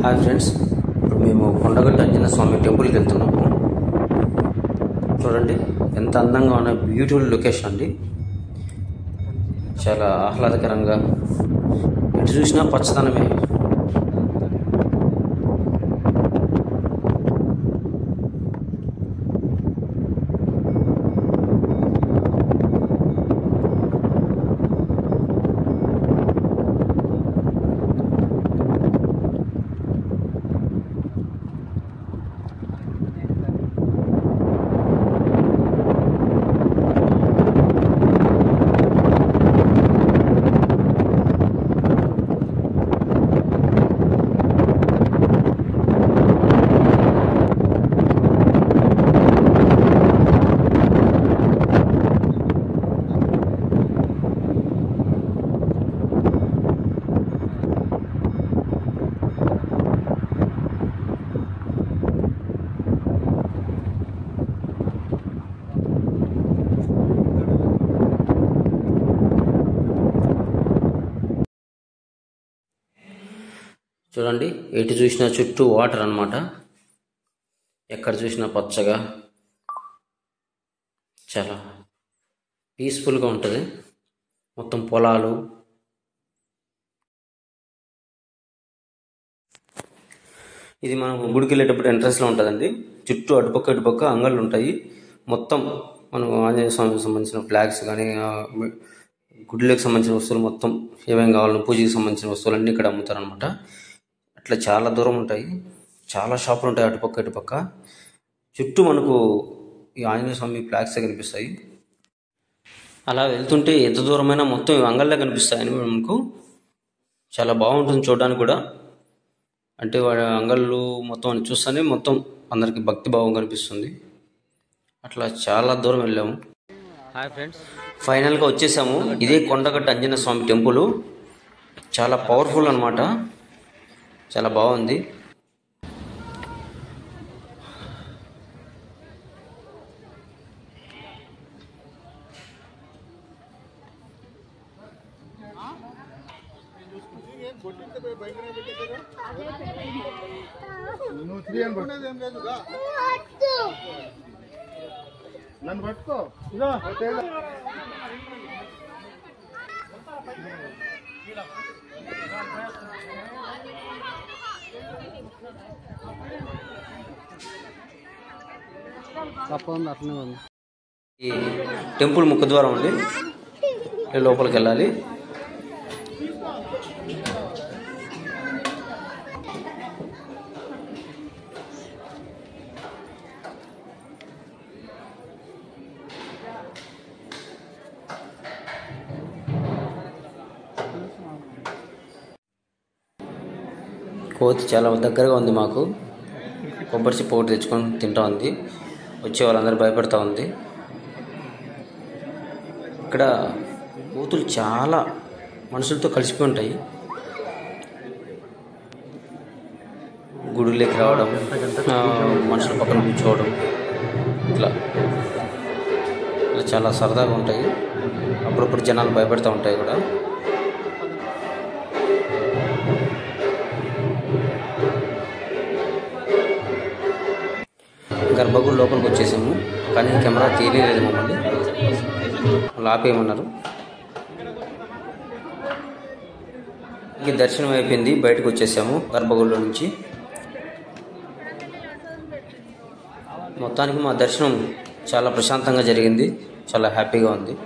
Hi friends, ఇప్పుడు మేము కొండగట్టు ఆంజనేయ స్వామి టెంపుల్కి వెళ్తున్నాము. చూడండి ఎంత అందంగా ఉన్న బ్యూటిఫుల్ లొకేషన్ అండి. చాలా ఆహ్లాదకరంగా ఎటు చూసినా పచ్చదనమే. చూడండి ఎటు చూసినా చుట్టూ వాటర్ అన్నమాట. ఎక్కడ చూసినా పచ్చగా చాలా పీస్ఫుల్గా ఉంటుంది. మొత్తం పొలాలు. ఇది మనం గుడికి వెళ్ళేటప్పుడు ఎంట్రన్స్లో ఉంటుందండి. చుట్టూ అటుపక్క అంగళ్ళు ఉంటాయి. మొత్తం మనం ఆంజనేయ స్వామికి సంబంధించిన ఫ్లాగ్స్ కానీ గుడిలోకి సంబంధించిన వస్తువులు మొత్తం ఏమేమి కావాలో పూజకి సంబంధించిన వస్తువులన్నీ ఇక్కడ అమ్ముతారనమాట. అట్లా చాలా దూరం ఉంటాయి, చాలా షాపులు ఉంటాయి అటుపక్క. చుట్టూ మనకు ఈ ఆంజనేయ స్వామి ఫ్లాగ్స్ కనిపిస్తాయి. అలా వెళ్తుంటే ఎంత దూరమైనా మొత్తం అంగళ్ళే కనిపిస్తాయని మనకు చాలా బాగుంటుంది చూడడానికి కూడా. అంటే వాడి అంగళ్ళు మొత్తం చూస్తేనే మొత్తం అందరికి భక్తి భావం కనిపిస్తుంది. అట్లా చాలా దూరం వెళ్ళాము. హాయ్ ఫ్రెండ్స్, ఫైనల్గా వచ్చేసాము. ఇదే కొండగట్టు ఆంజనేయ స్వామి టెంపుల్. చాలా పవర్ఫుల్ అన్నమాట, చాలా బాగుంది. నన్ను పట్టుకో. ఈ టెంపుల్ ముఖద్వారం అండి, లోపలికి వెళ్ళాలి. కోతి చాలా దగ్గరగా ఉంది మాకు. కొబ్బరి చిప్ప ఒకటి తెచ్చుకొని తింటా ఉంది. వచ్చే వాళ్ళందరూ భయపడతా ఉంది. ఇక్కడ కోతులు చాలా మనుషులతో కలిసిపోయి ఉంటాయి. గుడిలోకి రావడం, మనుషుల పక్కన కూర్చోవడం, ఇట్లా చాలా సరదాగా ఉంటాయి. అప్పుడప్పుడు జనాలు భయపడుతూ ఉంటాయి కూడా. గర్భగుడి లోపలికి వచ్చేసాము, కానీ కెమెరా తీయలేదు మమ్మల్ని, వాళ్ళు ఆపేయమన్నారు. ఇంక దర్శనం అయిపోయింది, బయటకు వచ్చేసాము గర్భగుడిలో నుంచి. మొత్తానికి మా దర్శనం చాలా ప్రశాంతంగా జరిగింది, చాలా హ్యాపీగా ఉంది.